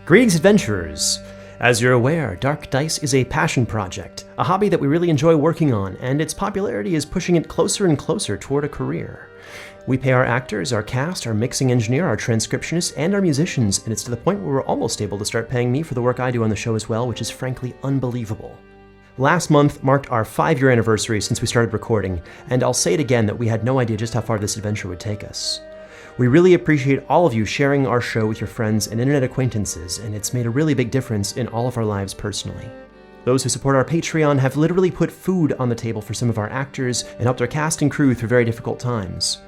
Greetings, adventurers! As you're aware, Dark Dice is a passion project, a hobby that we really enjoy working on, and its popularity is pushing it closer and closer toward a career. We pay our actors, our cast, our mixing engineer, our transcriptionists, and our musicians, and it's to the point where we're almost able to start paying me for the work I do on the show as well, which is frankly unbelievable. Last month marked our 5-year anniversary since we started recording, and I'll say it again that we had no idea just how far this adventure would take us. We really appreciate all of you sharing our show with your friends and internet acquaintances, and it's made a really big difference in all of our lives personally. Those who support our Patreon have literally put food on the table for some of our actors and helped our cast and crew through very difficult times.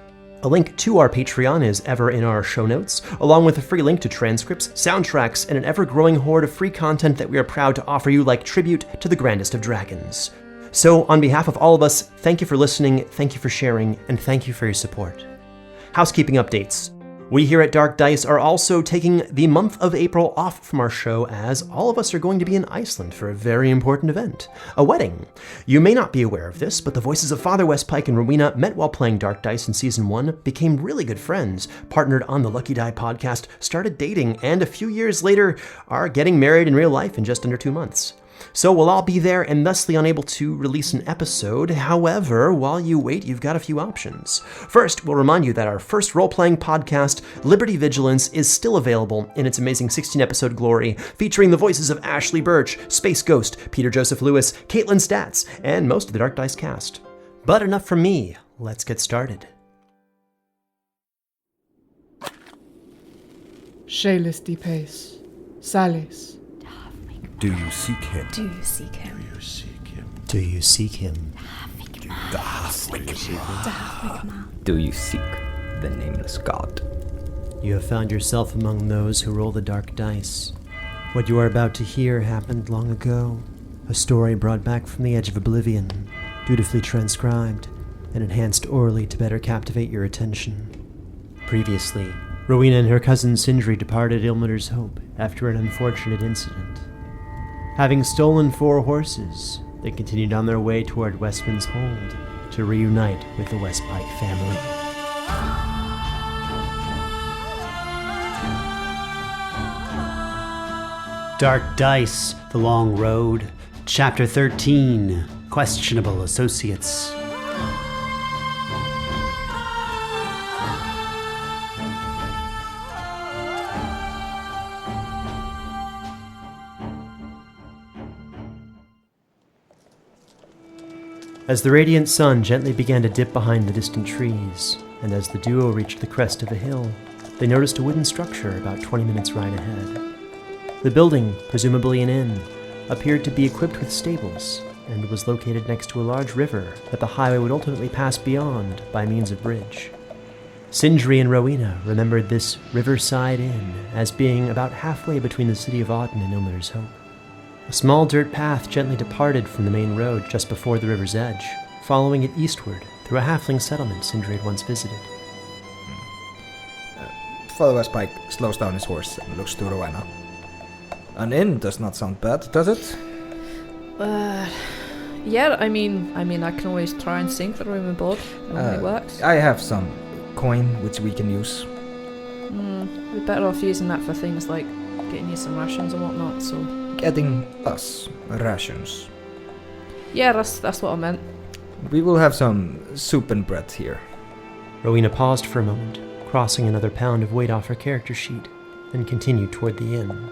A link to our Patreon is ever in our show notes, along with a free link to transcripts, soundtracks, and an ever-growing horde of free content that we are proud to offer you like tribute to the grandest of dragons. So, on behalf of all of us, thank you for listening, thank you for sharing, and thank you for your support. Housekeeping updates. We here at Dark Dice are also taking the month of April off from our show as all of us are going to be in Iceland for a very important event, a wedding. You may not be aware of this, but the voices of Father Westpike and Rowena met while playing Dark Dice in Season 1, became really good friends, partnered on the Lucky Die podcast, started dating, and a few years later are getting married in real life in just under 2 months. So we'll all be there and thusly unable to release an episode. However, while you wait, you've got a few options. First, we'll remind you that our first role-playing podcast, Liberty Vigilance, is still available in its amazing 16-episode glory, featuring the voices of Ashley Birch, Space Ghost, Peter Joseph Lewis, Caitlin Statz, and most of the Dark Dice cast. But enough from me. Let's get started. Shalis de pace. Salis. Do you seek him? Do you seek him? Do you seek him? Do you seek him? Do you seek the nameless god? You have found yourself among those who roll the dark dice. What you are about to hear happened long ago. A story brought back from the edge of oblivion, dutifully transcribed, and enhanced orally to better captivate your attention. Previously, Rowena and her cousin Sindri departed Ilmater's Hope after an unfortunate incident. Having stolen 4 horses, they continued on their way toward Westman's Hold to reunite with the Westpike family. Dark Dice, The Long Road, Chapter 13, Questionable Associates. As the radiant sun gently began to dip behind the distant trees, and as the duo reached the crest of a hill, they noticed a wooden structure about 20 minutes' ride ahead. The building, presumably an inn, appeared to be equipped with stables, and was located next to a large river that the highway would ultimately pass beyond by means of bridge. Sindri and Rowena remembered this Riverside Inn as being about halfway between the city of Auden and Ilmater's Hope. A small dirt path gently departed from the main road just before the river's edge, following it eastward through a halfling settlement Sindri had once visited. Father Westpike slows down his horse and looks to Rowena. An inn does not sound bad, does it? Yeah, I mean, I can always try and sink the room and board. It works. I have some coin which we can use. We're better off using that for things like getting you some rations and whatnot, so... Getting us rations. Yeah, that's what I meant. We will have some soup and bread here. Rowena paused for a moment, crossing another pound of weight off her character sheet, and continued toward the inn.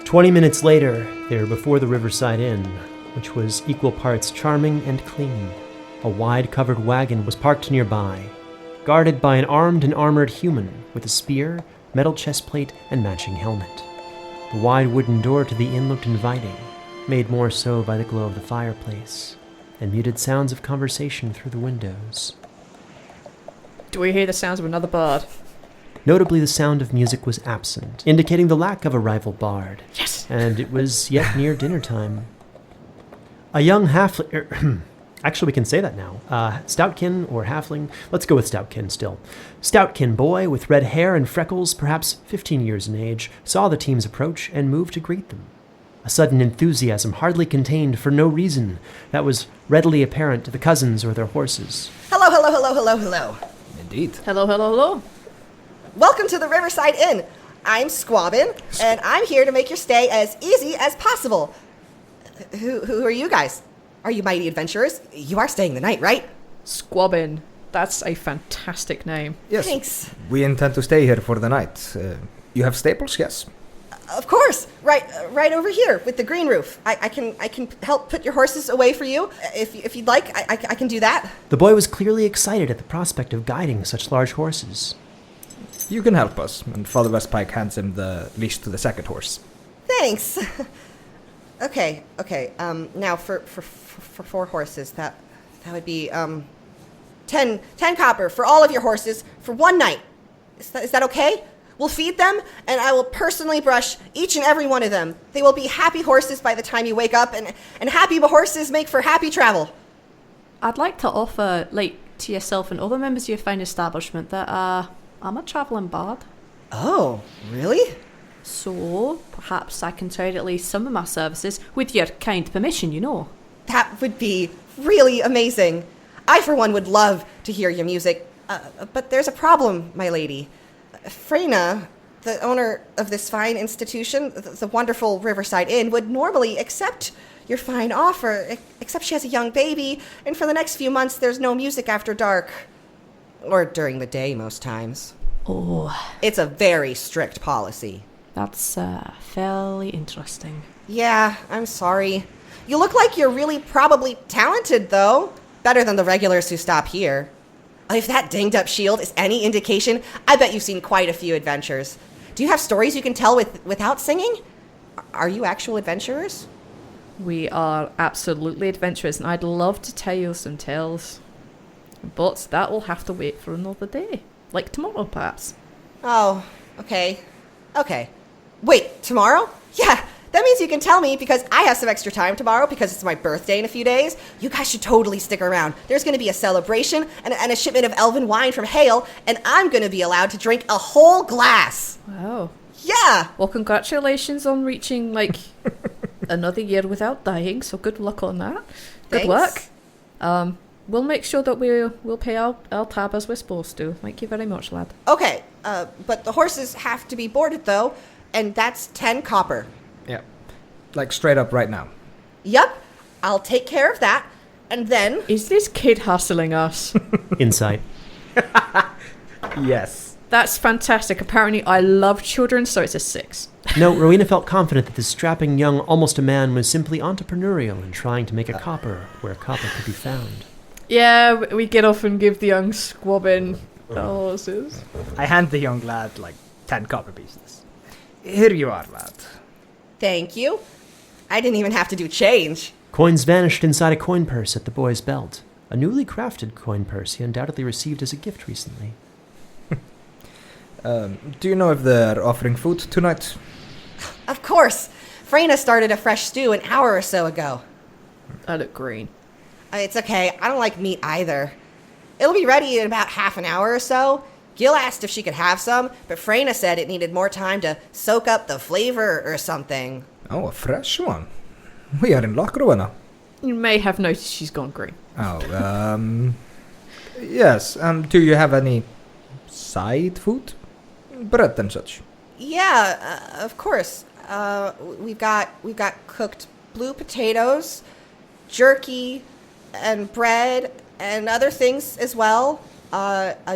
20 minutes later, they were before the Riverside Inn, which was equal parts charming and clean. A wide covered wagon was parked nearby, guarded by an armed and armored human with a spear, metal chestplate, and matching helmet. The wide wooden door to the inn looked inviting, made more so by the glow of the fireplace, and muted sounds of conversation through the windows. Do we hear the sounds of another bard? Notably, the sound of music was absent, indicating the lack of a rival bard. Yes! And it was yet near dinner time. A young halfling... Actually, we can say that now. Stoutkin or halfling. Let's go with Stoutkin still. Stoutkin boy with red hair and freckles, perhaps 15 years in age, saw the teams approach and moved to greet them. A sudden enthusiasm hardly contained for no reason that was readily apparent to the cousins or their horses. Hello. Indeed. Hello. Welcome to the Riverside Inn. I'm Squabbin, and I'm here to make your stay as easy as possible. Who are you guys? Are you mighty adventurers? You are staying the night, right? Squabbin. That's a fantastic name. Yes. Thanks. We intend to stay here for the night. You have stables, yes? Of course, right over here with the green roof. I can help put your horses away for you if you'd like. I can do that. The boy was clearly excited at the prospect of guiding such large horses. You can help us. And Father Westpike hands him the leash to the second horse. Thanks. Okay. Now for 4 horses, that would be 10 copper for all of your horses for 1 night. Is that okay? We'll feed them, and I will personally brush each and every one of them. They will be happy horses by the time you wake up, and happy horses make for happy travel. I'd like to offer, to yourself and other members of your fine establishment that I'm a travelling bard. Oh, really? So, perhaps I can trade at least some of my services with your kind permission, you know. That would be really amazing. I, for one, would love to hear your music. But there's a problem, my lady. Freyna, the owner of this fine institution, the wonderful Riverside Inn, would normally accept your fine offer, except she has a young baby, and for the next few months there's no music after dark. Or during the day, most times. Oh. It's a very strict policy. That's fairly interesting. Yeah, I'm sorry. You look like you're really probably talented, though. Better than the regulars who stop here. If that dinged-up shield is any indication, I bet you've seen quite a few adventures. Do you have stories you can tell without singing? Are you actual adventurers? We are absolutely adventurous, and I'd love to tell you some tales. But that will have to wait for another day. Like tomorrow, perhaps. Oh, okay. Wait, tomorrow? Yeah, that means you can tell me because I have some extra time tomorrow because it's my birthday in a few days. You guys should totally stick around. There's going to be a celebration and a shipment of elven wine from Hale, and I'm going to be allowed to drink a whole glass. Wow. Yeah. Well, congratulations on reaching, another year without dying, so good luck on that. Good Thanks. luck. We'll make sure that we'll pay our tab as we're supposed to. Thank you very much, lad. Okay, but the horses have to be boarded, though, and that's 10 copper. Yeah. Straight up right now. Yup, I'll take care of that, and then... Is this kid hustling us? Insight. Yes. That's fantastic. Apparently I love children, so it's a 6. No, Rowena felt confident that this strapping young almost a man was simply entrepreneurial and trying to make a copper where copper could be found. Yeah, we get off and give the young Squabbin the horses. I hand the young lad 10 copper pieces. Here you are, lad. Thank you. I didn't even have to do change. Coins vanished inside a coin purse at the boy's belt. A newly crafted coin purse he undoubtedly received as a gift recently. Do you know if they're offering food tonight? Of course. Freyna started a fresh stew an hour or so ago. I look green. It's okay. I don't like meat either. It'll be ready in about half an hour or so. Gil asked if she could have some, but Freyna said it needed more time to soak up the flavor or something. Oh, a fresh one. We are in luck, Rowena. You may have noticed she's gone green. Oh, yes. Do you have any side food? Bread and such? Yeah, of course. We've got cooked blue potatoes, jerky, and bread, and other things as well.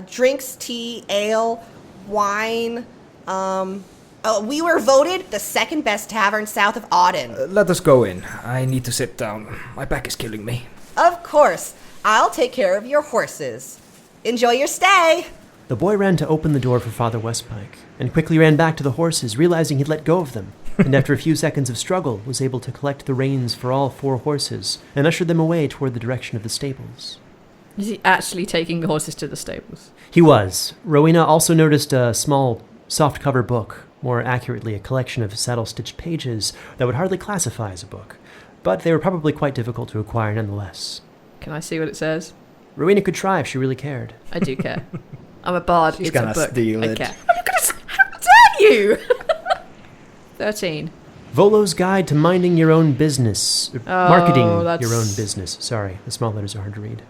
Drinks, tea, ale, wine. We were voted the second best tavern south of Auden. Let us go in. I need to sit down. My back is killing me. Of course. I'll take care of your horses. Enjoy your stay. The boy ran to open the door for Father Westpike, and quickly ran back to the horses, realizing he'd let go of them, and after a few seconds of struggle, was able to collect the reins for all 4 horses, and ushered them away toward the direction of the stables. Is he actually taking the horses to the stables? He was. Rowena also noticed a small, soft-cover book, more accurately a collection of saddle-stitched pages that would hardly classify as a book, but they were probably quite difficult to acquire nonetheless. Can I see what it says? Rowena could try if she really cared. I do care. I'm a bard. She's it's a gonna book. steal I it. care. How dare you? 13. Volo's Guide to Minding Your Own Business. Marketing that's- Your Own Business. Sorry, the small letters are hard to read.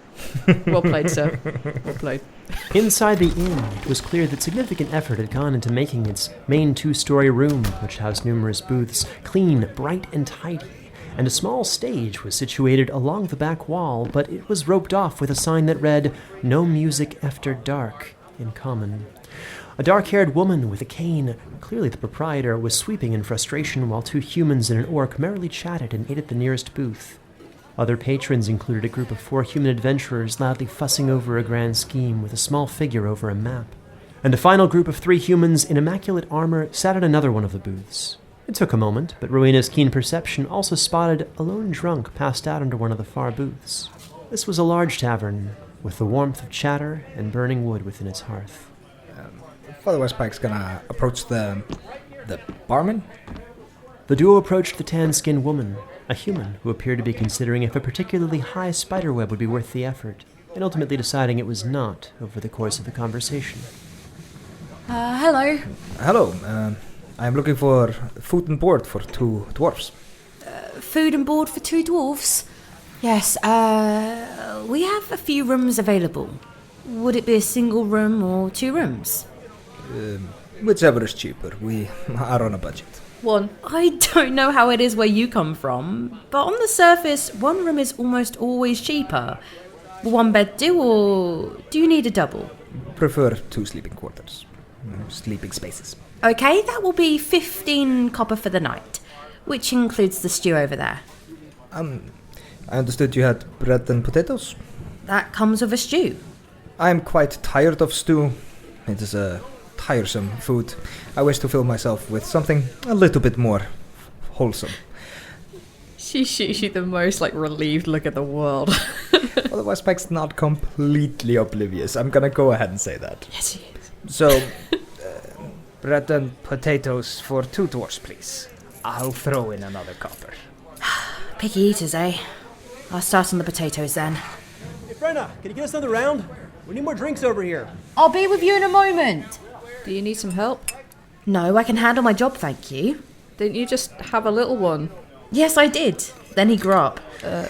Well played, sir. Well played. Inside the inn, it was clear that significant effort had gone into making its main 2-story room, which housed numerous booths, clean, bright, and tidy. And a small stage was situated along the back wall, but it was roped off with a sign that read, "No music after dark," in common. A dark-haired woman with a cane, clearly the proprietor, was sweeping in frustration while 2 humans and an orc merrily chatted and ate at the nearest booth. Other patrons included a group of 4 human adventurers loudly fussing over a grand scheme with a small figure over a map. And a final group of 3 humans in immaculate armor sat at another one of the booths. It took a moment, but Rowena's keen perception also spotted a lone drunk passed out under one of the far booths. This was a large tavern, with the warmth of chatter and burning wood within its hearth. Father Westpike's gonna approach the barman. The duo approached the tan-skinned woman, a human who appeared to be considering if a particularly high spiderweb would be worth the effort, and ultimately deciding it was not over the course of the conversation. Hello. Hello, I'm looking for food and board for 2 dwarfs. Food and board for 2 dwarfs? Yes, we have a few rooms available. Would it be a single room or 2 rooms? Whichever is cheaper. We are on a budget. 1. I don't know how it is where you come from, but on the surface, 1 room is almost always cheaper. Will 1 bed do, or do you need a double? Prefer 2 sleeping quarters. Sleeping spaces. Okay, that will be 15 copper for the night, which includes the stew over there. I understood you had bread and potatoes? That comes with a stew. I'm quite tired of stew. It is a tiresome food. I wish to fill myself with something a little bit more wholesome. She shoots you the most, relieved look at the world. Father Westpike's not completely oblivious. I'm gonna go ahead and say that. Yes, he is. So, Bread and potatoes for 2 dwarfs, please. I'll throw in another copper. Picky eaters, eh? I'll start on the potatoes then. Hey, Freyna, can you get us another round? We need more drinks over here. I'll be with you in a moment. Do you need some help? No, I can handle my job, thank you. Didn't you just have a little one? Yes, I did. Then he grew up.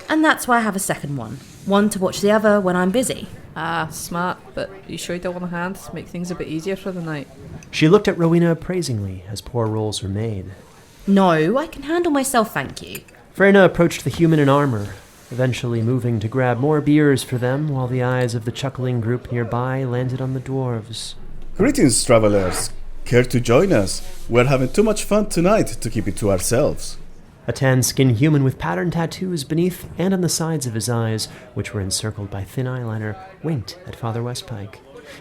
And that's why I have a second one. One to watch the other when I'm busy. Ah, smart, but you sure you don't want a hand to make things a bit easier for the night? She looked at Rowena appraisingly as poor rolls were made. No, I can handle myself, thank you. Freyna approached the human in armor, eventually moving to grab more beers for them while the eyes of the chuckling group nearby landed on the dwarves. Greetings, travelers. Care to join us? We're having too much fun tonight to keep it to ourselves. A tan-skinned human with patterned tattoos beneath and on the sides of his eyes, which were encircled by thin eyeliner, winked at Father Westpike.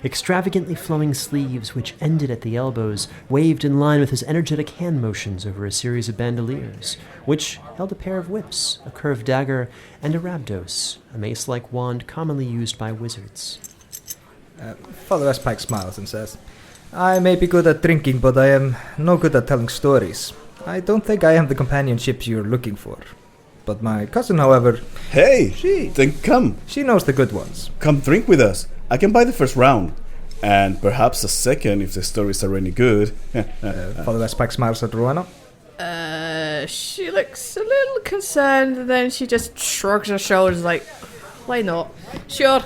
Extravagantly flowing sleeves, which ended at the elbows, waved in line with his energetic hand motions over a series of bandoliers, which held a pair of whips, a curved dagger, and a rabdos, a mace-like wand commonly used by wizards. Father Westpike smiles and says, I may be good at drinking, but I am no good at telling stories. I don't think I am the companionship you're looking for. But my cousin, however... Hey! Then come. She knows the good ones. Come drink with us. I can buy the first round. And perhaps a second if the stories are any good. Father Westpike smiles at Rowena. She looks a little concerned, and then she just shrugs her shoulders why not? Sure.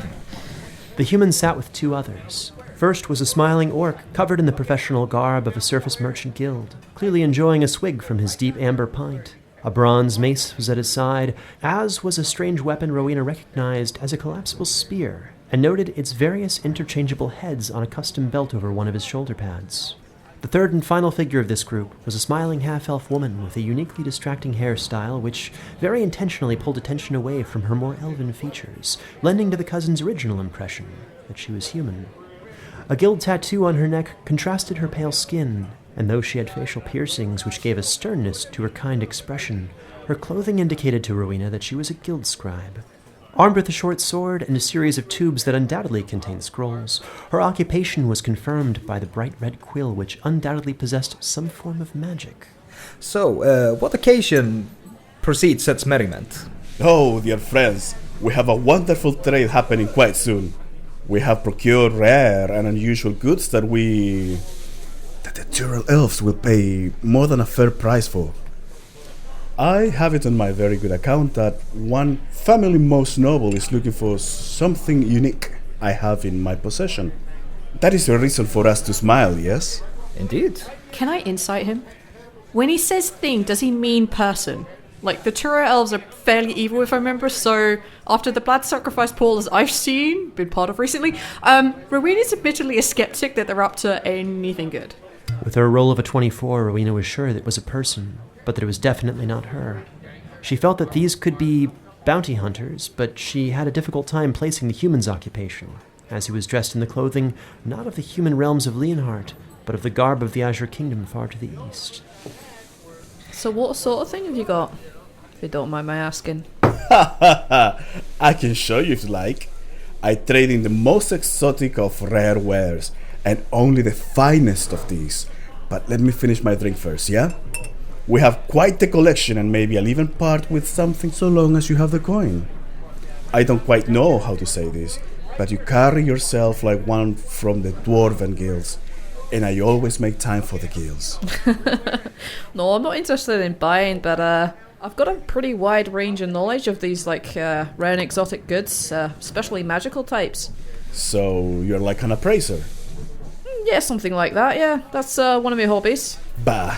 The human sat with 2 others. First was a smiling orc covered in the professional garb of a surface merchant guild, clearly enjoying a swig from his deep amber pint. A bronze mace was at his side, as was a strange weapon Rowena recognized as a collapsible spear, and noted its various interchangeable heads on a custom belt over one of his shoulder pads. The third and final figure of this group was a smiling half-elf woman with a uniquely distracting hairstyle which very intentionally pulled attention away from her more elven features, lending to the cousin's original impression that she was human. A guild tattoo on her neck contrasted her pale skin, and though she had facial piercings which gave a sternness to her kind expression, her clothing indicated to Rowena that she was a guild scribe. Armed with a short sword and a series of tubes that undoubtedly contained scrolls, her occupation was confirmed by the bright red quill which undoubtedly possessed some form of magic. So, what occasion precedes such merriment? Oh, dear friends, we have a wonderful trade happening quite soon. We have procured rare and unusual goods that the Tural elves will pay more than a fair price for. I have it on my very good account that one family most noble is looking for something unique I have in my possession. That is the reason for us to smile, yes? Indeed. Can I insight him? When he says thing, does he mean person? Like, the Tura elves are fairly evil, if I remember, so after the blood sacrifice polls I've seen, been part of recently, Rowena's admittedly a skeptic that they're up to anything good. With her roll of a 24, Rowena was sure that it was a person, but that it was definitely not her. She felt that these could be bounty hunters, but she had a difficult time placing the human's occupation, as he was dressed in the clothing not of the human realms of Leonhardt, but of the garb of the Azure Kingdom far to the east. So what sort of thing have you got? If you don't mind my asking. I can show you if you like. I trade in the most exotic of rare wares, and only the finest of these. But let me finish my drink first, yeah? We have quite the collection, and maybe I'll even part with something so long as you have the coin. I don't quite know how to say this, but you carry yourself like one from the Dwarven guilds, and I always make time for the guilds. No, I'm not interested in buying, but I've got a pretty wide range of knowledge of these rare and exotic goods, especially magical types. So you're like an appraiser? Yeah, something like that, yeah. That's one of my hobbies. Bah,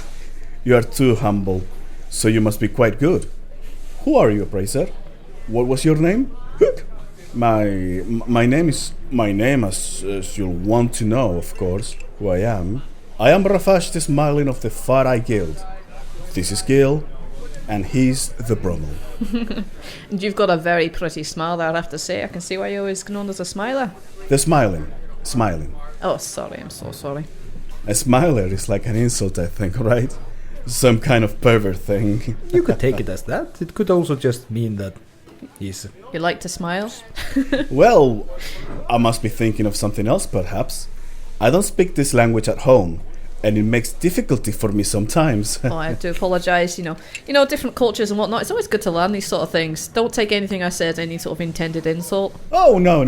you are too humble, so you must be quite good. Who are you, appraiser? What was your name? My name, as you'll want to know, of course, who I am. I am Rafaj the Smiling of the Far Eye Guild. This is Gil, and he's the Brommel. And you've got a very pretty smile there, I have to say. I can see why you're always known as a smiler. The smiling. Oh, sorry, I'm so sorry. A smiler is like an insult, I think, right? Some kind of pervert thing. You could take it as that. It could also just mean that he's... You like to smile? Well, I must be thinking of something else, perhaps. I don't speak this language at home, and it makes difficulty for me sometimes. Oh, I do apologise, you know, different cultures and whatnot. It's always good to learn these sort of things. Don't take anything I said any sort of intended insult. Oh, no.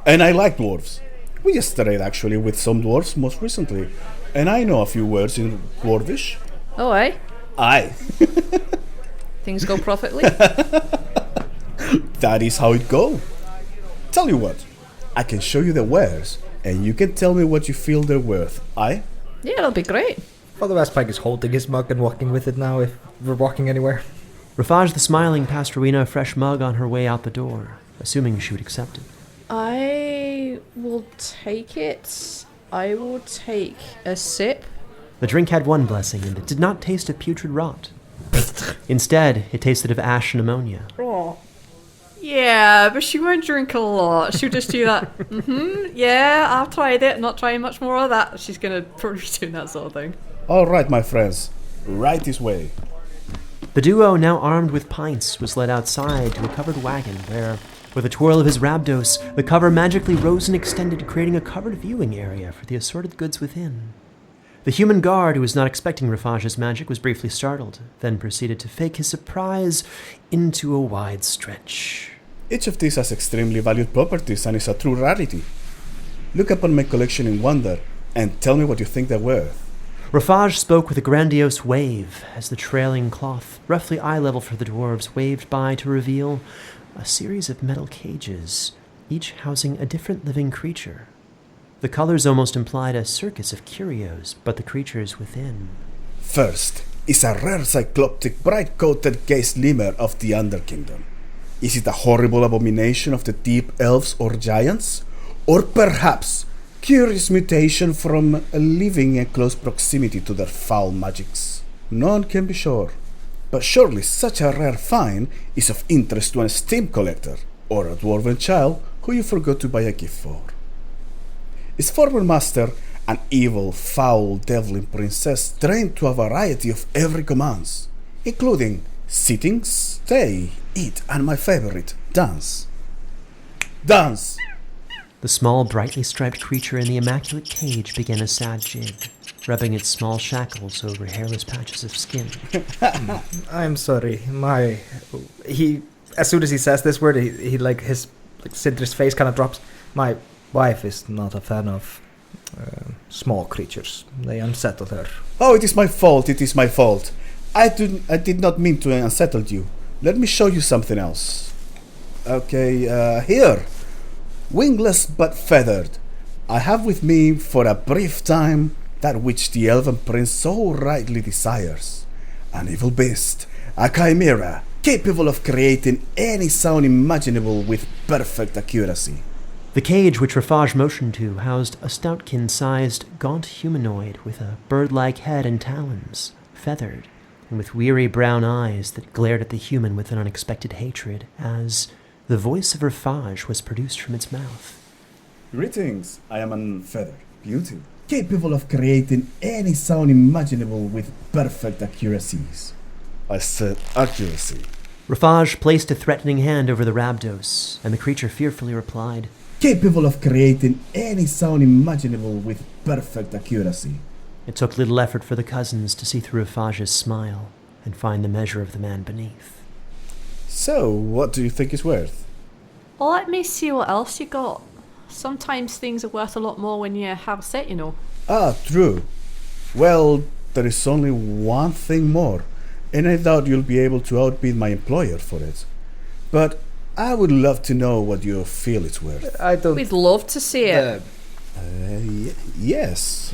And I like dwarves. We just trade actually with some dwarves most recently, and I know a few words in Dwarvish. Oh, aye? Aye. Things go profitably? That is how it go. Tell you what, I can show you the wares, and you can tell me what you feel they're worth, aye? Yeah, that'll be great. Father Westpike is holding his mug and walking with it now if we're walking anywhere. Rafaj the Smiling passed Rowena a fresh mug on her way out the door, assuming she would accept it. I will take it. I will take a sip. The drink had one blessing, and it did not taste of putrid rot. Instead, it tasted of ash and ammonia. Oh. Yeah, but she won't drink a lot. She'll just do that. Yeah, I've tried it. Not trying much more of that. She's gonna probably be doing that sort of thing. All right, my friends, right this way. The duo, now armed with pints, was led outside to a covered wagon where, with a twirl of his rabdos, the cover magically rose and extended, creating a covered viewing area for the assorted goods within. The human guard, who was not expecting Rafaj's magic, was briefly startled, then proceeded to fake his surprise into a wide stretch. Each of these has extremely valued properties and is a true rarity. Look upon my collection in wonder and tell me what you think they're worth. Rafaj spoke with a grandiose wave as the trailing cloth, roughly eye level for the dwarves, waved by to reveal a series of metal cages, each housing a different living creature. The colors almost implied a circus of curios, but the creatures within. First is a rare cycloptic, bright-coated gaze lemur of the Underkingdom. Is it a horrible abomination of the deep elves or giants? Or perhaps curious mutation from living in close proximity to their foul magics? None can be sure. But surely such a rare find is of interest to an esteemed collector, or a dwarven child who you forgot to buy a gift for. His former master, an evil, foul, devouring princess trained to a variety of every commands, including sitting, stay, eat, and my favorite, dance. Dance! The small, brightly striped creature in the immaculate cage began a sad jig, rubbing its small shackles over hairless patches of skin. I'm sorry, he, as soon as he says this word, he Sindri's face kind of drops. My wife is not a fan of small creatures. They unsettle her. Oh, it is my fault. I did not mean to unsettle you. Let me show you something else. Okay, here. Wingless but feathered. I have with me for a brief time that which the elven prince so rightly desires. An evil beast, a chimera, capable of creating any sound imaginable with perfect accuracy. The cage which Rafaj motioned to housed a stoutkin-sized, gaunt humanoid with a bird-like head and talons, feathered, and with weary brown eyes that glared at the human with an unexpected hatred, as the voice of Rafaj was produced from its mouth. Greetings, I am an feathered beauty, capable of creating any sound imaginable with perfect accuracies. I said accuracy. Rafaj placed a threatening hand over the Rabdos, and the creature fearfully replied, Capable of creating any sound imaginable with perfect accuracy. It took little effort for the cousins to see through Rafaj's smile and find the measure of the man beneath. So, what do you think it's worth? Let me see what else you got. Sometimes things are worth a lot more when you have a set, you know. Ah, true. Well, there is only one thing more, and I doubt you'll be able to outbid my employer for it. But I would love to know what you feel it's worth. I don't... We'd love to see it. Yes.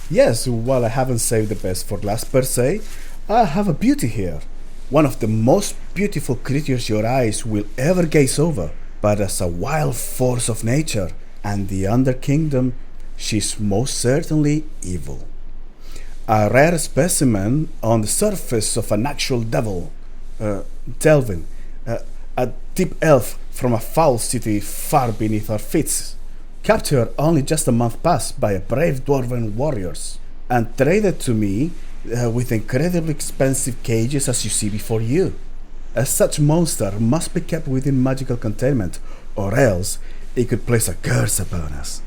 Yes, while I haven't saved the best for last per se, I have a beauty here. One of the most beautiful creatures your eyes will ever gaze over, but as a wild force of nature, and the Underkingdom, she's most certainly evil. A rare specimen on the surface of a natural devil, Delvin, a deep elf from a foul city far beneath our feet, captured only just a month past by a brave dwarven warriors, and traded to me with incredibly expensive cages as you see before you. As such monster must be kept within magical containment, or else it could place a curse upon us.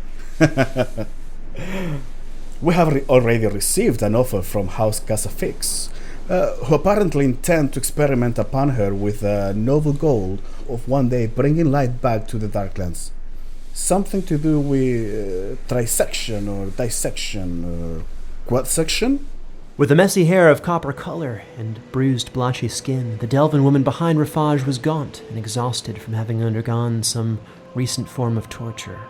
We have already received an offer from House Casafix, who apparently intend to experiment upon her with a noble goal of one day bringing light back to the Darklands. Something to do with trisection or dissection or quadsection? With a messy hair of copper color and bruised blotchy skin, the Delvin woman behind Rafaj was gaunt and exhausted from having undergone some recent form of torture.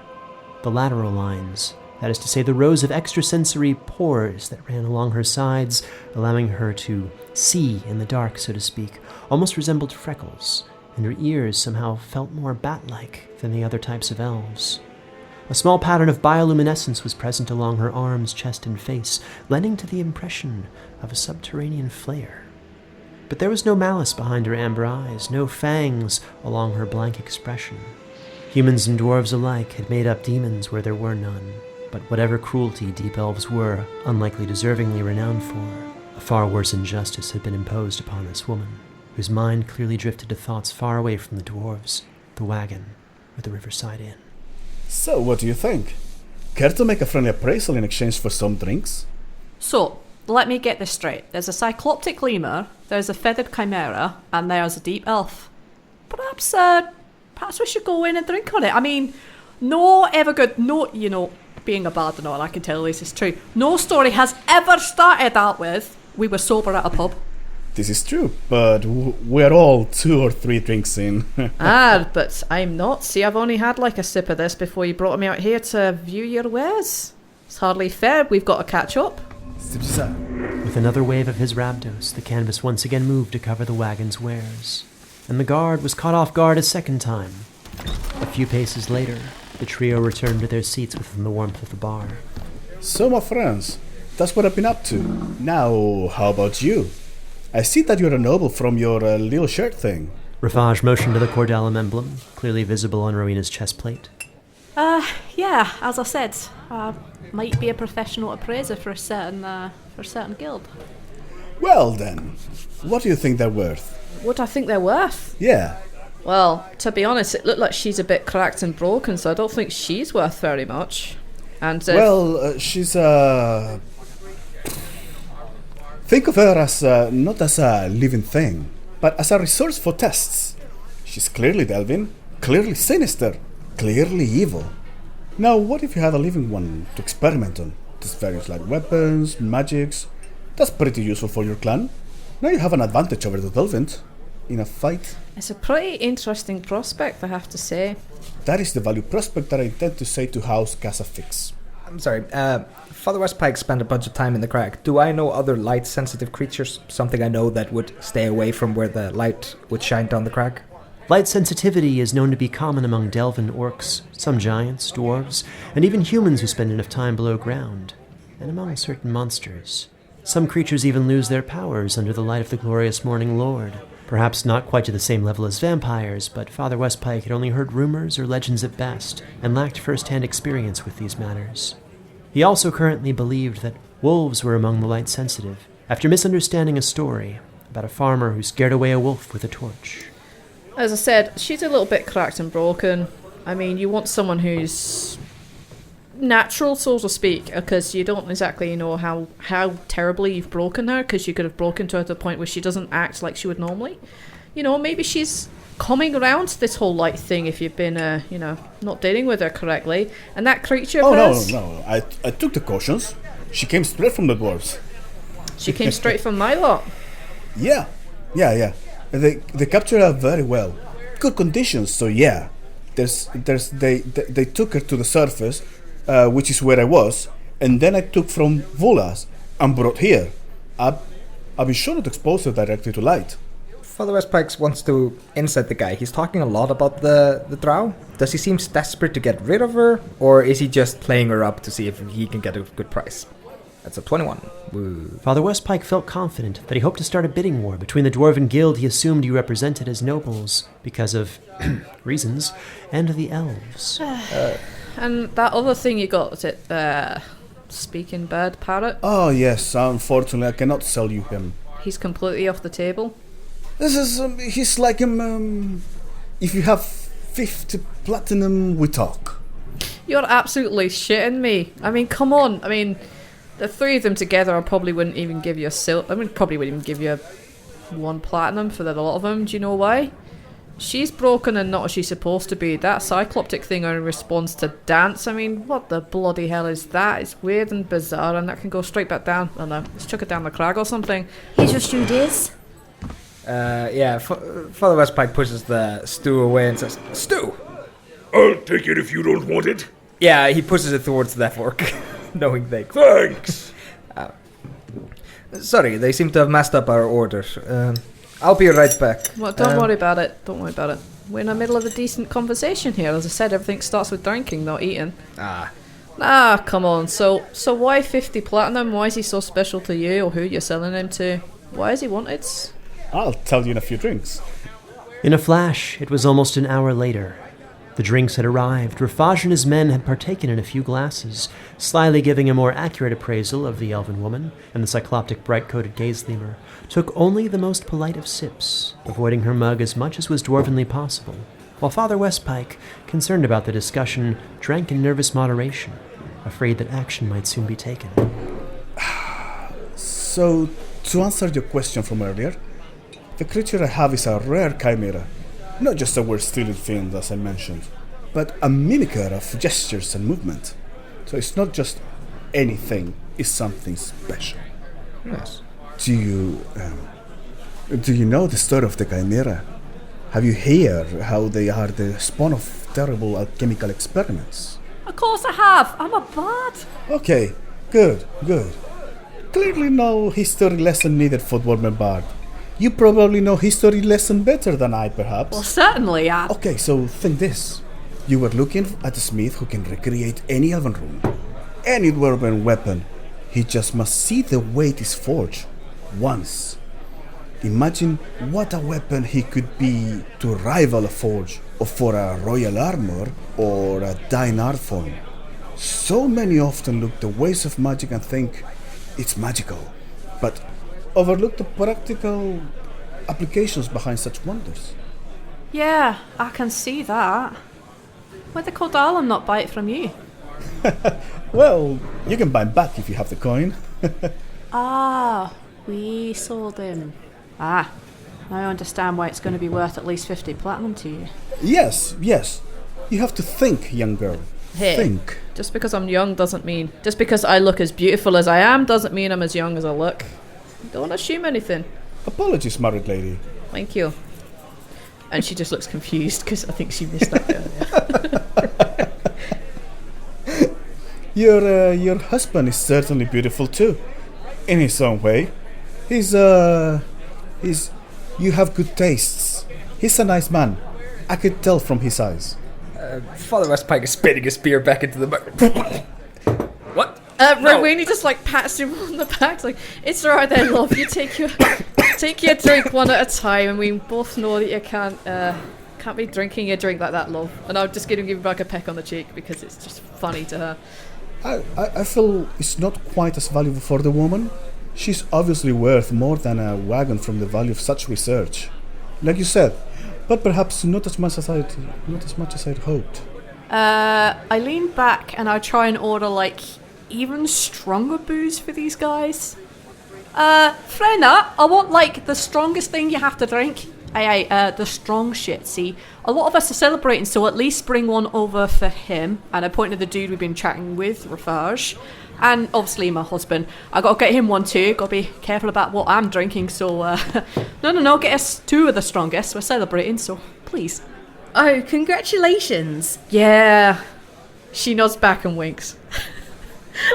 The lateral lines, that is to say the rows of extrasensory pores that ran along her sides, allowing her to see in the dark, so to speak, almost resembled freckles, and her ears somehow felt more bat-like than the other types of elves. A small pattern of bioluminescence was present along her arms, chest, and face, lending to the impression of a subterranean flare. But there was no malice behind her amber eyes, no fangs along her blank expression. Humans and dwarves alike had made up demons where there were none, but whatever cruelty deep elves were unlikely deservingly renowned for, a far worse injustice had been imposed upon this woman, whose mind clearly drifted to thoughts far away from the dwarves, the wagon, or the Riverside Inn. So, what do you think? Care to make a friendly appraisal in exchange for some drinks? So, let me get this straight. There's a cycloptic lemur, there's a feathered chimera, and there's a deep elf. Perhaps we should go in and drink on it. I mean, being a bard and all, I can tell this is true. No story has ever started out with, we were sober at a pub. This is true, but we're all 2 or 3 drinks in. But I'm not. See, I've only had like a sip of this before you brought me out here to view your wares. It's hardly fair. We've got to catch up. With another wave of his Rabdos, the canvas once again moved to cover the wagon's wares, and the guard was caught off guard a second time. A few paces later, the trio returned to their seats within the warmth of the bar. So, my friends, that's what I've been up to. Now, how about you? I see that you're a noble from your little shirt thing. Rafaj motioned to the Cordellum emblem, clearly visible on Rowena's chest plate. Yeah, as I said, might be a professional appraiser for a certain guild. Well then, what do you think they're worth? What do I think they're worth? Yeah. Well, to be honest, it looked like she's a bit cracked and broken, so I don't think she's worth very much. And she's think of her as not as a living thing, but as a resource for tests. She's clearly Delvin, clearly sinister, clearly evil. Now, what if you had a living one to experiment on? These various like weapons, magics. That's pretty useful for your clan. Now you have an advantage over the Dolphins in a fight. It's a pretty interesting prospect, I have to say. That is the value prospect that I intend to say to House Casafix. I'm sorry, Father Westpike spent a bunch of time in the crag. Do I know other light-sensitive creatures? Something I know that would stay away from where the light would shine down the crag? Light sensitivity is known to be common among Delvan orcs, some giants, dwarves, and even humans who spend enough time below ground, and among certain monsters. Some creatures even lose their powers under the light of the glorious morning lord. Perhaps not quite to the same level as vampires, but Father Westpike had only heard rumors or legends at best, and lacked first-hand experience with these matters. He also currently believed that wolves were among the light-sensitive, after misunderstanding a story about a farmer who scared away a wolf with a torch. As I said, she's a little bit cracked and broken. I mean, you want someone who's natural, so to speak, because you don't exactly know how terribly you've broken her, because you could have broken her to the point where she doesn't act like she would normally. You know, maybe she's coming around to this whole light thing if you've been, not dealing with her correctly. And that creature of hers... No. I took the cautions. She came straight from the dwarves. She came straight from my lot. Yeah. They captured her very well. Good conditions, so yeah. They took her to the surface, which is where I was, and then I took from Volas and brought here. I've been sure not to expose her directly to light. Father Westpike wants to insight the guy. He's talking a lot about the drow. Does he seem desperate to get rid of her, or is he just playing her up to see if he can get a good price? That's a 21. Woo. Father Westpike felt confident that he hoped to start a bidding war between the dwarven guild he assumed he represented as nobles, because of reasons, and the elves. And that other thing you got, was it speaking bird parrot? Oh yes, unfortunately I cannot sell you him. He's completely off the table. This is, he's like him, if you have 50 platinum, we talk. You're absolutely shitting me. I mean, come on. I mean, the three of them together, I probably wouldn't even give you probably wouldn't even give you 1 platinum for the lot of them. Do you know why? She's broken and not as she's supposed to be. That cycloptic thing only responds to dance. I mean, what the bloody hell is that? It's weird and bizarre, and that can go straight back down. I don't know, let's chuck it down the crag or something. Here's your stew, dears. Father Westpike pushes the stew away and says, "Stew! I'll take it if you don't want it." Yeah, he pushes it towards the fork, knowing they... Thanks! Sorry, they seem to have messed up our order. I'll be right back. Well, don't worry about it. Don't worry about it. We're in the middle of a decent conversation here. As I said, everything starts with drinking, not eating. Come on. So why 50 platinum? Why is he so special to you, or who you're selling him to? Why is he wanted? I'll tell you in a few drinks. In a flash, it was almost an hour later. The drinks had arrived. Rafaj and his men had partaken in a few glasses, slyly giving a more accurate appraisal of the elven woman, and the cycloptic bright-coated gaze-lemur took only the most polite of sips, avoiding her mug as much as was dwarvenly possible, while Father Westpike, concerned about the discussion, drank in nervous moderation, afraid that action might soon be taken. So, to answer your question from earlier, the creature I have is a rare chimera. Not just a word-stealing fiend, as I mentioned, but a mimicker of gestures and movement. So it's not just anything, it's something special. Yes. Do you know the story of the chimera? Have you heard how they are the spawn of terrible alchemical experiments? Of course I have. I'm a bard. Okay, good. Clearly no history lesson needed for Dwarven Bard. You probably know history lesson better than I, perhaps. Well, certainly, Okay, so think this. You were looking at a smith who can recreate any elven rune, any dwarven weapon. He just must see the way it is forged once. Imagine what a weapon he could be to rival a forge, or for a royal armor, or a dying art form. So many often look the ways of magic and think it's magical, but overlook the practical applications behind such wonders. Yeah, I can see that. Why'd the Cordalam not buy it from you? Well, you can buy him back if you have the coin. We sold him. Now I understand why it's going to be worth at least 50 platinum to you. Yes. You have to think, young girl. Hey, think. just because I'm young doesn't mean... Just because I look as beautiful as I am doesn't mean I'm as young as I look. Don't assume anything. Apologies, married lady. Thank you. And she just looks confused because I think she missed that earlier. Your husband is certainly beautiful too, in his own way. He's you have good tastes. He's a nice man. I could tell from his eyes. Father Westpike is spitting his spear back into the mug. What? Rowena just like pats him on the back, like, it's alright then, love. You take your drink one at a time, and we both know that you can't be drinking your drink like that, love. And I'll just give him back a peck on the cheek because it's just funny to her. I feel it's not quite as valuable for the woman. She's obviously worth more than a wagon from the value of such research, like you said, but perhaps not as much as I'd hoped. I lean back and I try and order like even stronger booze for these guys. Freyna, I want like the strongest thing you have to drink. The strong shit, see? A lot of us are celebrating, so at least bring one over for him. And I point to the dude we've been chatting with, Rafaj. And obviously my husband. I gotta get him one too. Gotta be careful about what I'm drinking, so No, get us two of the strongest. We're celebrating, so please. Oh, congratulations. Yeah. She nods back and winks.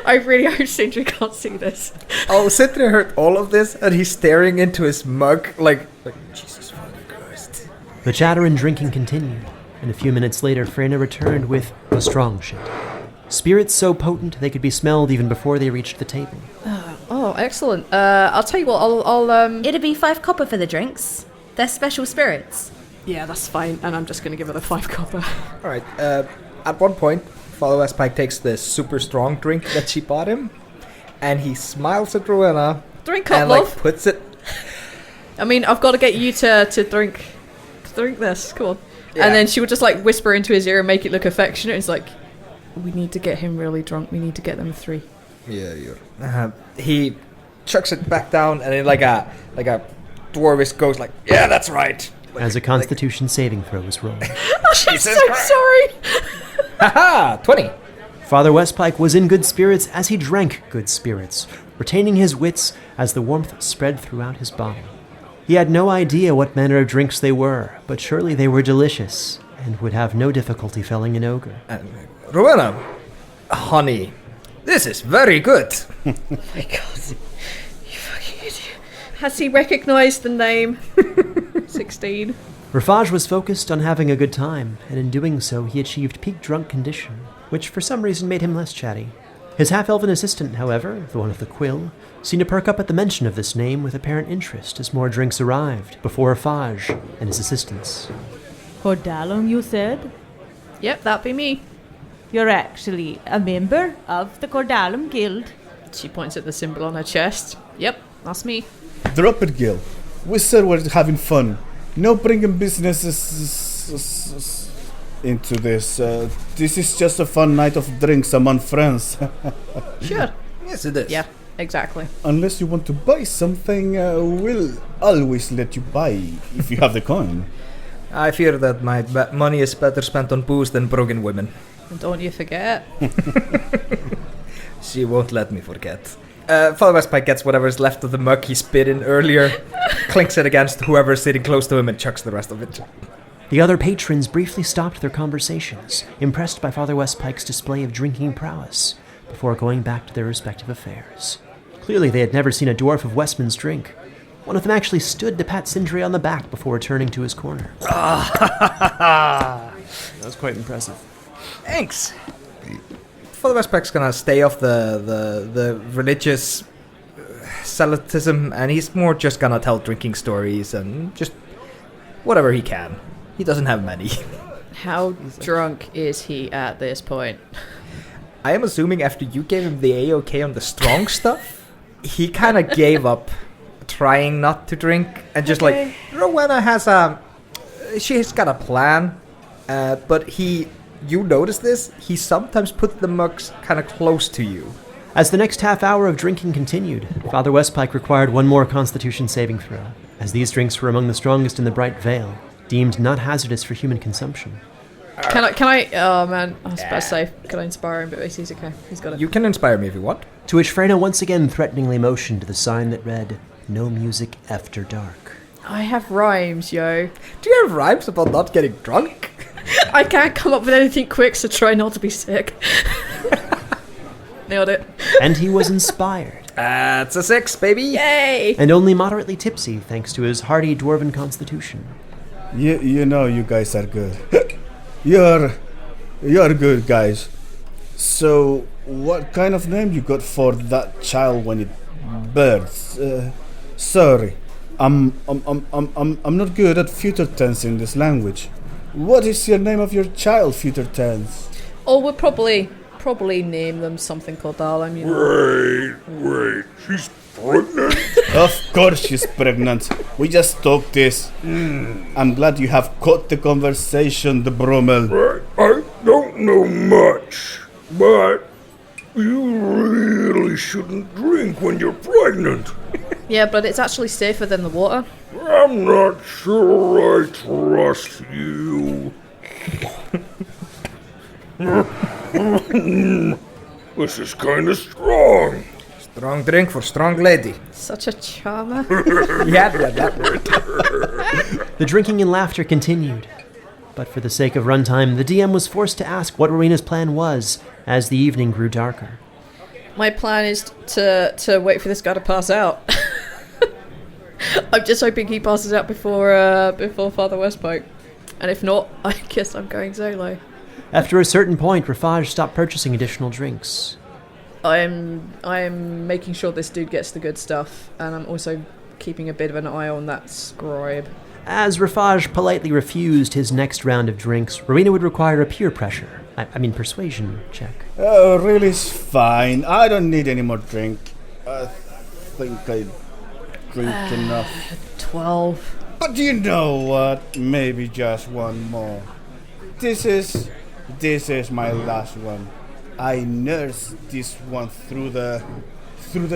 I really hope Sindri can't see this. Oh, Sindri heard all of this and he's staring into his mug like Jesus fucking Christ. The chatter and drinking continued, and a few minutes later Freyna returned with the strong shit. Spirits so potent they could be smelled even before they reached the table. Oh, excellent. I'll tell you what, I'll It'd be 5 copper for the drinks. They're special spirits. Yeah, that's fine, and I'm just gonna give her the 5 copper. Alright, at one point, Father Westpike takes the super strong drink that she bought him, and he smiles at Rowena. Drink up, and love. puts it. I mean, I've got to get you to drink this. Come on. Yeah. And then she would just like whisper into his ear and make it look affectionate. It's like, we need to get him really drunk. We need to get them 3. Yeah, he chucks it back down, and then like a dwarvish goes like, yeah, that's right. As a Constitution saving throw is rolled. I'm so sorry. Haha, 20. Father Westpike was in good spirits as he drank good spirits, retaining his wits as the warmth spread throughout his body. He had no idea what manner of drinks they were, but surely they were delicious, and would have no difficulty felling an ogre. Rowena, honey, this is very good. Oh my god. You fucking idiot. Has he recognised the name? 16. Rafaj was focused on having a good time, and in doing so he achieved peak drunk condition, which for some reason made him less chatty. His half-elven assistant, however, the one with the quill, seemed to perk up at the mention of this name with apparent interest as more drinks arrived, before Rafaj and his assistants. Cordalum, you said? Yep, that'd be me. You're actually a member of the Cordalum Guild. She points at the symbol on her chest. Yep, that's me. Drop it, Gil. We said we're having fun. No bringing businesses into this. This is just a fun night of drinks among friends. Sure. Yes, it is. Yeah, exactly. Unless you want to buy something, we'll always let you buy if you have the coin. I fear that my money is better spent on booze than broken women. And don't you forget. She won't let me forget. Father Westpike gets whatever's left of the mug he spit in earlier, clinks it against whoever's sitting close to him, and chucks the rest of it. The other patrons briefly stopped their conversations, impressed by Father Westpike's display of drinking prowess, before going back to their respective affairs. Clearly they had never seen a dwarf of Westman's drink. One of them actually stood to pat Sindri on the back before returning to his corner. That was quite impressive. Thanks. Father Westpike's gonna stay off the religious zealotism, and he's more just gonna tell drinking stories and just whatever he can. He doesn't have many. How drunk is he at this point? I am assuming after you gave him the A-OK on the strong stuff, he kind of gave up trying not to drink, and just like, Rowena has she's got a plan, but you notice this, he sometimes put the mugs kind of close to you. As the next half hour of drinking continued, Father Westpike required one more Constitution saving throw, as these drinks were among the strongest in the Bright Vale, deemed not hazardous for human consumption. Can I? Oh man, I was about to say, can I inspire him? But he's okay. He's got it. You can inspire me if you want. To which Freyna once again threateningly motioned to the sign that read, "No music after dark." I have rhymes, yo. Do you have rhymes about not getting drunk? I can't come up with anything quick, so try not to be sick. Nailed it. And he was inspired. That's a 6, baby. Yay! And only moderately tipsy thanks to his hardy dwarven constitution. You know you guys are good. You're good guys. So, what kind of name you got for that child when it births? Sorry, I'm not good at future tense in this language. What is your name of your child, future tense? Oh, we'll probably name them something called Darlem, you know. Wait, she's pregnant? Of course she's pregnant. We just talked this. I'm glad you have caught the conversation, the Brommel. I don't know much, but you really shouldn't drink when you're pregnant. Yeah, but it's actually safer than the water. I'm not sure I trust you. This is kinda strong. Strong drink for strong lady. Such a charmer. Yeah. The drinking and laughter continued. But for the sake of runtime, the DM was forced to ask what Rowena's plan was as the evening grew darker. My plan is to wait for this guy to pass out. I'm just hoping he passes out before Father Westpike. And if not, I guess I'm going solo. After a certain point, Rafaj stopped purchasing additional drinks. I'm making sure this dude gets the good stuff, and I'm also keeping a bit of an eye on that scribe. As Rafaj politely refused his next round of drinks, Rowena would require a peer pressure. I mean persuasion check. Oh, really, it's fine. I don't need any more drink. I think I drink enough. 12. But you know what? Maybe just one more. This is my last one. I nurse this one through the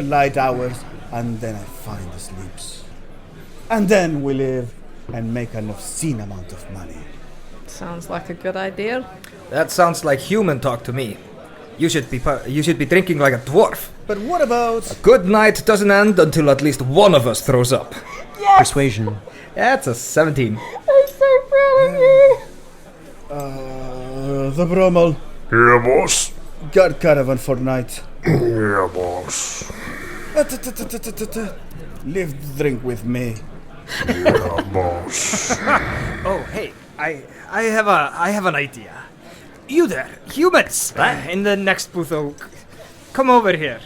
light hours, and then I find the sleeps. And then we live and make an obscene amount of money. Sounds like a good idea. That sounds like human talk to me. You should be drinking like a dwarf. But what about... A good night doesn't end until at least one of us throws up. Yes! Persuasion. That's a 17. I'm so proud of you. The Brommel. Yeah, boss. Got caravan for night. Yeah, boss. Leave the drink with me. Yeah, boss. Oh, hey, I have an idea. You there, humans, in the next booth. Come over here.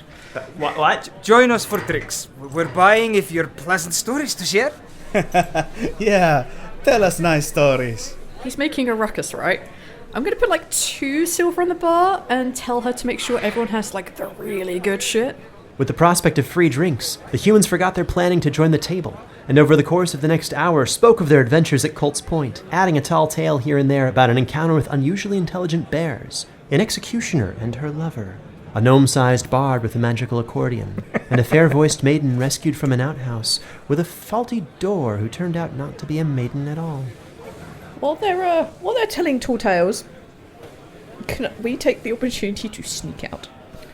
What? Join us for drinks. We're buying if you're pleasant stories to share. Yeah, tell us nice stories. He's making a ruckus, right? I'm gonna put like 2 silver on the bar and tell her to make sure everyone has like the really good shit. With the prospect of free drinks, the humans forgot their planning to join the table, and over the course of the next hour spoke of their adventures at Colt's Point, adding a tall tale here and there about an encounter with unusually intelligent bears, an executioner and her lover, a gnome-sized bard with a magical accordion, and a fair-voiced maiden rescued from an outhouse with a faulty door who turned out not to be a maiden at all. While they're telling tall tales, can we take the opportunity to sneak out?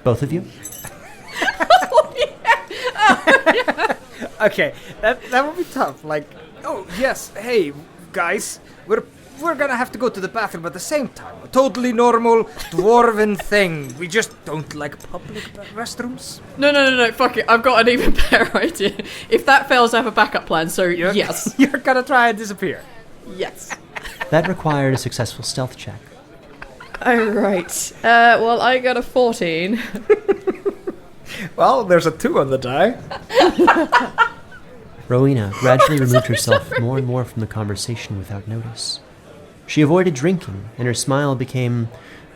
Both of you? Okay, that would be tough. Like, oh yes, hey guys, we're gonna have to go to the bathroom at the same time. A totally normal dwarven thing. We just don't like public restrooms. No, fuck it. I've got an even better idea. If that fails, I have a backup plan, so yes. You're gonna try and disappear. Yes. That required a successful stealth check. Alright. Well, I got a 14. Well, there's a 2 on the die. Rowena gradually removed herself more and more from the conversation without notice. She avoided drinking, and her smile became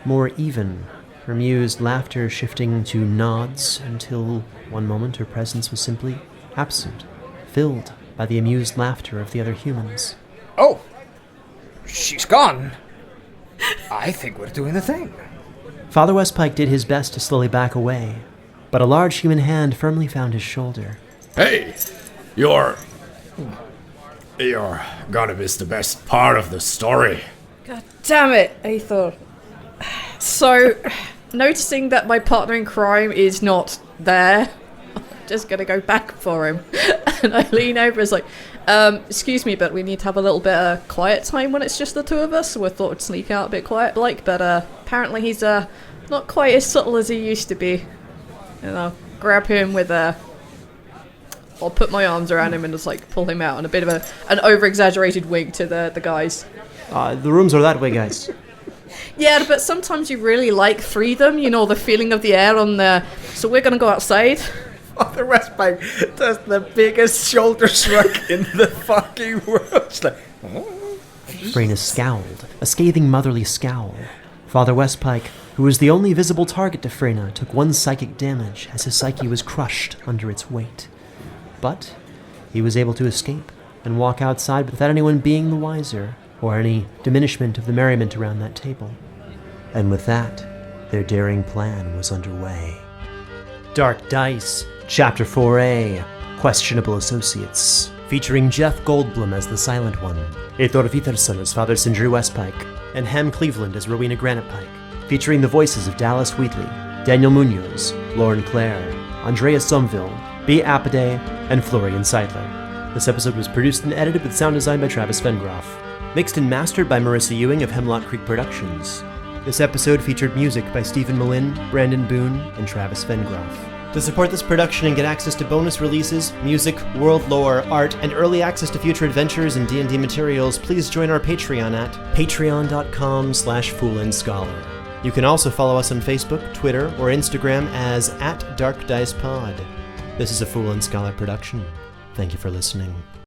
more even, her amused laughter shifting to nods until one moment her presence was simply absent, filled by the amused laughter of the other humans. Oh, she's gone. I think we're doing the thing. Father Westpike did his best to slowly back away, but a large human hand firmly found his shoulder. Hey, you're gonna miss the best part of the story. God damn it, Eyþór. So, noticing that my partner in crime is not there, I'm just gonna go back for him. And I lean over and it's like, excuse me, but we need to have a little bit of quiet time when it's just the two of us, so I thought I'd sneak out a bit quiet, like, but apparently he's not quite as subtle as he used to be. And I'll grab him with I'll put my arms around him and just like pull him out, and a bit of an over-exaggerated wink to the guys. The rooms are that way, guys. Yeah, but sometimes you really like freedom, you know, the feeling of the air on the... So we're gonna go outside. Father Westpike does the biggest shoulder shrug in the fucking world. It's like, Freyna scowled, a scathing motherly scowl. Father Westpike, who was the only visible target to Freyna, took 1 psychic damage as his psyche was crushed under its weight. But he was able to escape and walk outside without anyone being the wiser, or any diminishment of the merriment around that table. And with that, their daring plan was underway. Dark Dice, Chapter 4A, Questionable Associates, featuring Jeff Goldblum as the Silent One, Eyþór Viðarsson as Father Sindri Westpike, and Hem Cleveland as Rowena Granitepike, featuring the voices of Dallas Wheatley, Daniel Muñoz, Lauren Clare, Andreas Somville, B. Apidae, and Florian Seidler. This episode was produced and edited with sound design by Travis Vengroff. Mixed and mastered by Marisa Ewing of Hemlock Creek Productions. This episode featured music by Stephen Malin, Brandon Boone, and Travis Vengroff. To support this production and get access to bonus releases, music, world lore, art, and early access to future adventures and D&D materials, please join our Patreon at patreon.com/foolandscholar. You can also follow us on Facebook, Twitter, or Instagram as @DarkDicePod. This is a Fool and Scholar production. Thank you for listening.